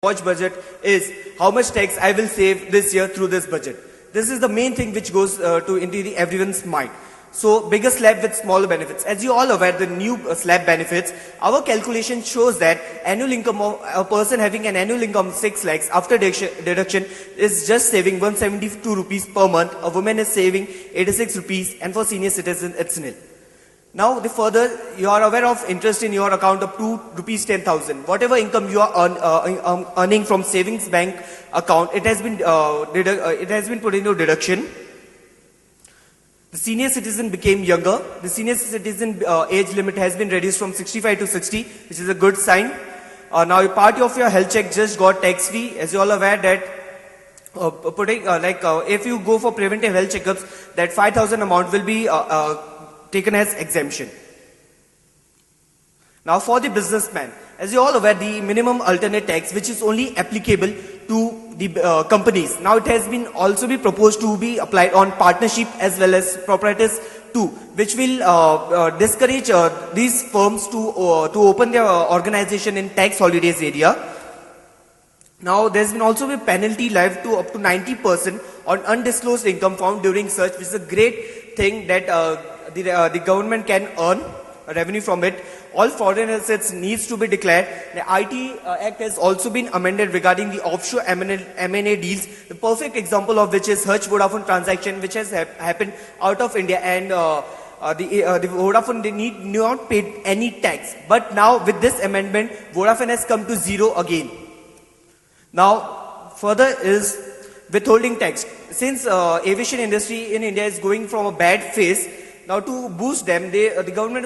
watch budget is how much tax I will save this year through this budget. This is the main thing which goes into everyone's mind. So bigger slab with smaller benefits. As you all aware, the new slab benefits, our calculation shows that annual income of a person having an annual income of 6 lakhs after deduction is just saving 172 rupees per month. A woman is saving 86 rupees, and for senior citizen it's nil. Now, the further you are aware of interest in your account up to rupees 10,000. Whatever income you are earning from savings bank account, it has been put into deduction. The senior citizen became younger. The senior citizen age limit has been reduced from 65 to 60, which is a good sign. Now, a part of your health check just got tax free. As you all aware that if you go for preventive health checkups, that 5,000 amount will be taken as exemption. Now for the businessman, as you all aware, the minimum alternate tax, which is only applicable to the companies. Now it has been also be proposed to be applied on partnership as well as proprietors too, which will discourage these firms to open their organization in tax holidays area. Now there's been also a penalty live to up to 90% on undisclosed income found during search, which is a great thing that the government can earn revenue from it. All foreign assets needs to be declared. The IT Act has also been amended regarding the offshore M&A deals. The perfect example of which is Hutch Vodafone transaction, which has happened out of India, and the Vodafone need not pay any tax. But now with this amendment, Vodafone has come to zero again. Now further is withholding tax. Since aviation industry in India is going from a bad phase, now to boost them, the government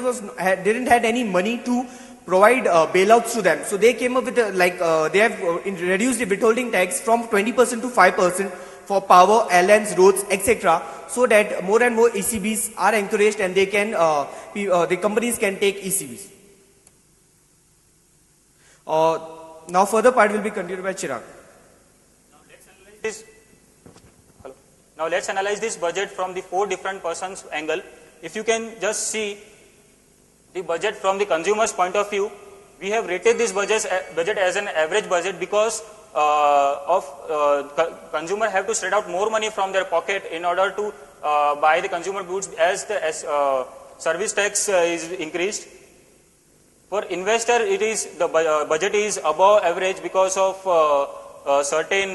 didn't had any money to provide bailouts to them. So they came up with they have reduced the withholding tax from 20% to 5% for power, airlines, roads, etc. So that more and more ECBs are encouraged, and they can the companies can take ECBs. Now further part will be continued by Chirag. Now let's analyze this budget from the 4 different persons' angle. If you can just see the budget from the consumer's point of view, we have rated this budget as an average budget because consumer have to spread out more money from their pocket in order to buy the consumer goods as the service tax is increased. For investor, it is the budget is above average because of certain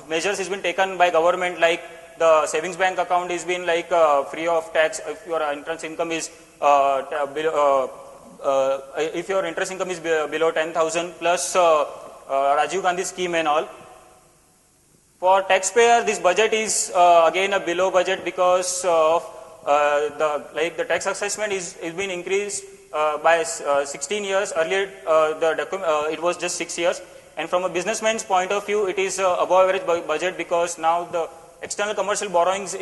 measures has been taken by government, like the savings bank account is been like free of tax if your interest income is below 10,000, plus Rajiv Gandhi scheme and all. For taxpayer, this budget is again a below budget because of the tax assessment is been increased by 16 years. Earlier it was just 6 years. And from a businessman's point of view, it is above average budget because now the external commercial borrowings the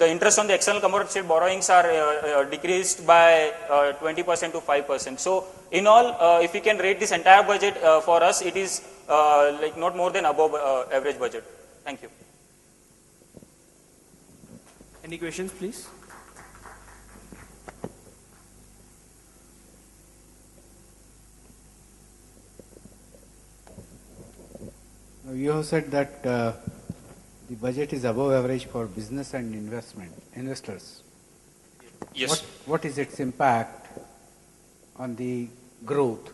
interest on the external commercial borrowings are decreased by 20% to 5%. So in all, if we can rate this entire budget for us, it is not more than above average budget. Thank you. Any questions, please? You have said that the budget is above average for business and investors. Yes. What is its impact on the growth?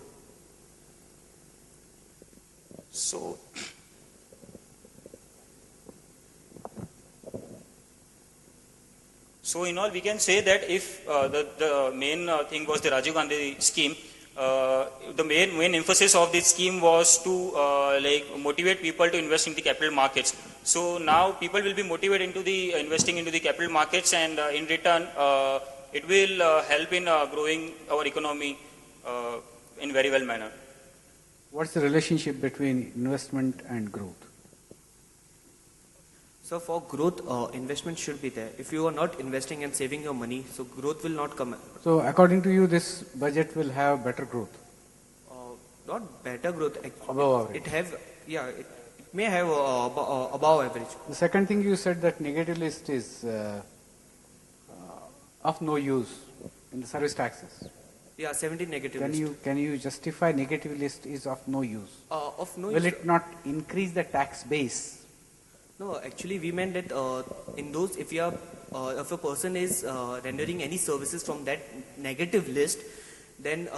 So in all, we can say that if the main thing was the Rajiv Gandhi scheme, the main emphasis of this scheme was to motivate people to invest in the capital markets. So now people will be motivated into the investing into the capital markets, and in return it will help in growing our economy in very well manner. What's the relationship between investment and growth? So for growth, investment should be there. If you are not investing and saving your money, so growth will not come. So according to you, this budget will have better growth? Not better growth. Above average. It may have above average. The second thing you said, that negative list is of no use in the service taxes. Yeah, 17 negative list. Can you justify negative list is of no use? Of no Will use. it not increase the tax base? No, actually, we meant that in those, if if a person is rendering any services from that negative list, then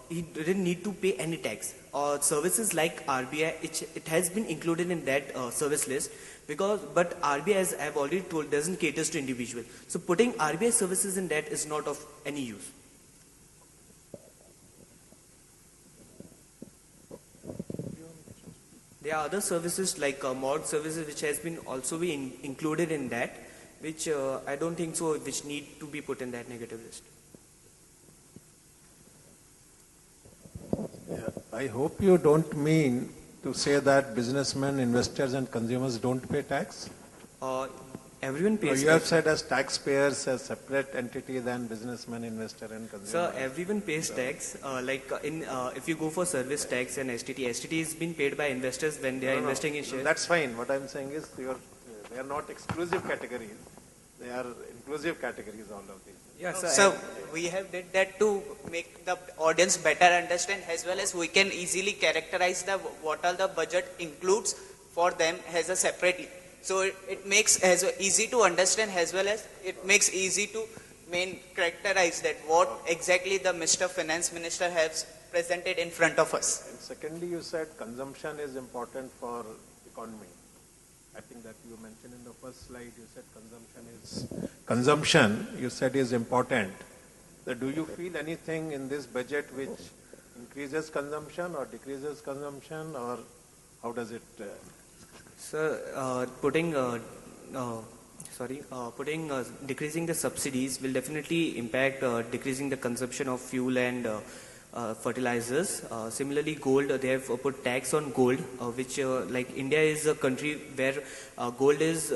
he didn't need to pay any tax. Services like RBI, it has been included in that service list but RBI, as I've already told, doesn't cater to individual. So putting RBI services in that is not of any use. There are other services like mod services which has been also been included in that, which I don't think so, which need to be put in that negative list. Yeah, I hope you don't mean to say that businessmen, investors and consumers don't pay tax. Everyone pays You have tax. said as taxpayers a separate entity than businessman, investor and consumer. Sir, everyone pays tax. If you go for service tax and STT has been paid by investors when they are investing in shares. That's fine. What I'm saying is they are not exclusive categories. They are inclusive categories, all of these. Yeah, sir. So we have did that to make the audience better understand, as well as we can easily characterize what all the budget includes for them as a separately. So it makes as easy to understand, as well as it makes easy to characterize that what exactly the Mr. Finance Minister has presented in front of us. And secondly, you said consumption is important for economy. I think that you mentioned in the first slide, you said consumption you said is important. So do you feel anything in this budget which increases consumption or decreases consumption, or how does it? Sir, decreasing the subsidies will definitely impact decreasing the consumption of fuel and fertilizers. Similarly, gold, they have put tax on gold, which like India is a country where gold is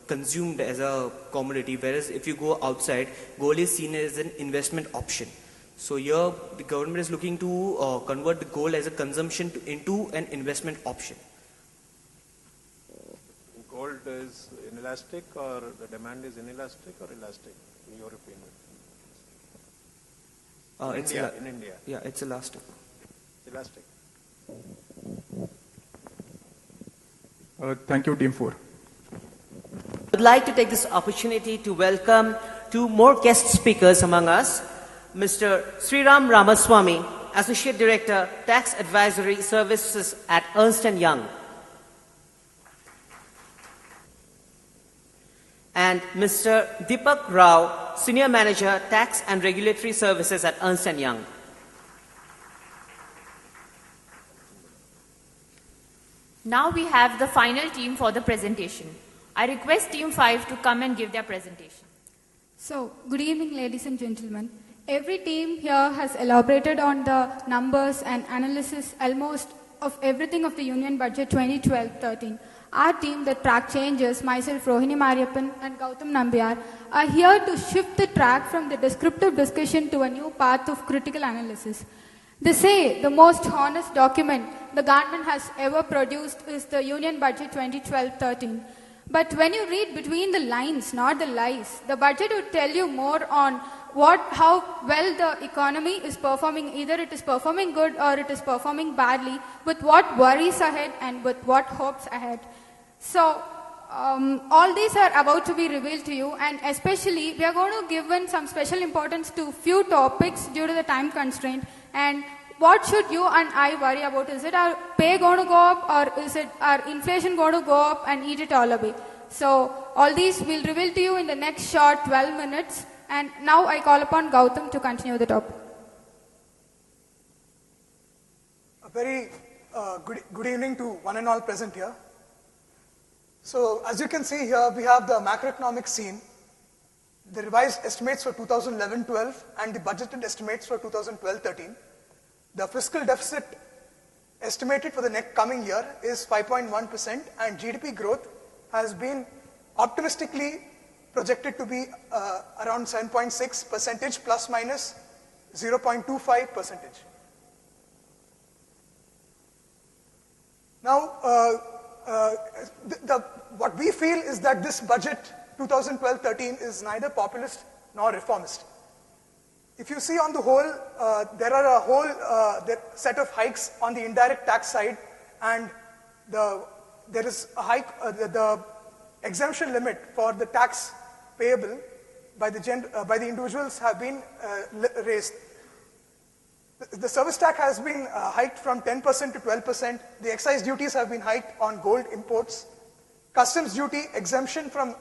consumed as a commodity, whereas if you go outside, gold is seen as an investment option. So here, the government is looking to convert the gold as a consumption into an investment option. Gold is inelastic, or the demand is inelastic or elastic, in your opinion? In India. Yeah, it's elastic. Elastic. Thank you, Team 4. I would like to take this opportunity to welcome two more guest speakers among us. Mr. Sriram Ramaswamy, Associate Director, Tax Advisory Services at Ernst & Young. And Mr. Deepak Rao, Senior Manager, Tax and Regulatory Services at Ernst & Young. Now we have the final team for the presentation. I request Team 5 to come and give their presentation. So, good evening, ladies and gentlemen. Every team here has elaborated on the numbers and analysis almost of everything of the Union Budget 2012-13. Our team that track changes, myself, Rohini Mariappan and Gautam Nambiar, are here to shift the track from the descriptive discussion to a new path of critical analysis. They say the most honest document the government has ever produced is the Union Budget 2012-13. But when you read between the lines, not the lies, the budget would tell you more on how well the economy is performing. Either it is performing good or it is performing badly, with what worries ahead and with what hopes ahead. So all these are about to be revealed to you, and especially we are going to give in some special importance to few topics due to the time constraint. And what should you and I worry about? Is it our pay going to go up, or is it our inflation going to go up and eat it all away? So all these we'll reveal to you in the next short 12 minutes. And now I call upon Gautam to continue the topic. A very good evening to one and all present here. So as you can see here, we have the macroeconomic scene, the revised estimates for 2011-12 and the budgeted estimates for 2012-13. The fiscal deficit estimated for the next coming year is 5.1%, and GDP growth has been optimistically projected to be around 7.6% plus minus 0.25%. Now, what we feel is that this budget 2012-13 is neither populist nor reformist. If you see on the whole, there are a whole set of hikes on the indirect tax side, and there is a hike, the exemption limit for the tax payable by the individuals have been raised. The service tax has been hiked from 10% to 12%. The excise duties have been hiked on gold imports. Customs duty exemption from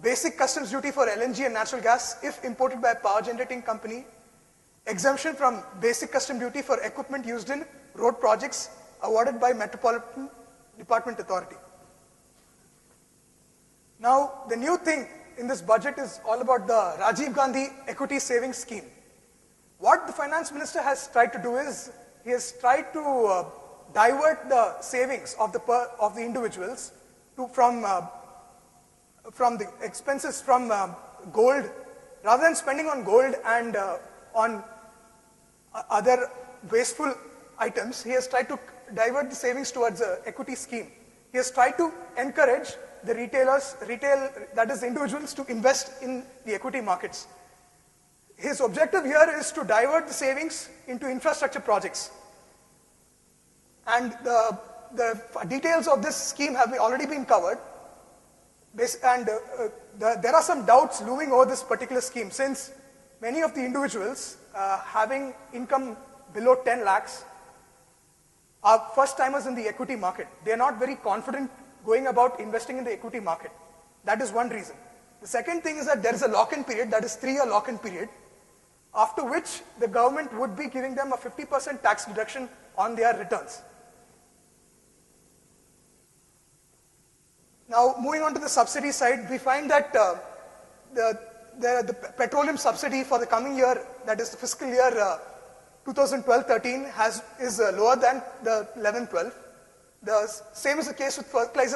basic customs duty for LNG and natural gas if imported by a power generating company. Exemption from basic custom duty for equipment used in road projects awarded by Metropolitan Department Authority. Now, the new thing in this budget is all about the Rajiv Gandhi Equity Savings Scheme. What the finance minister has tried to do is, he has tried to divert the savings of the individuals from the expenses from gold, rather than spending on gold and on other wasteful items. He has tried to divert the savings towards the equity scheme. He has tried to encourage the that is individuals, to invest in the equity markets. His objective here is to divert the savings into infrastructure projects. And the details of this scheme have already been covered. And there are some doubts looming over this particular scheme, since many of the individuals having income below 10 lakhs are first timers in the equity market. They are not very confident going about investing in the equity market. That is one reason. The second thing is that there is a lock-in period, that is 3-year lock-in period, after which the government would be giving them a 50% tax deduction on their returns. Now, moving on to the subsidy side, we find that the petroleum subsidy for the coming year, that is the fiscal year 2012-13, is lower than the 11-12. The same is the case with fertilizer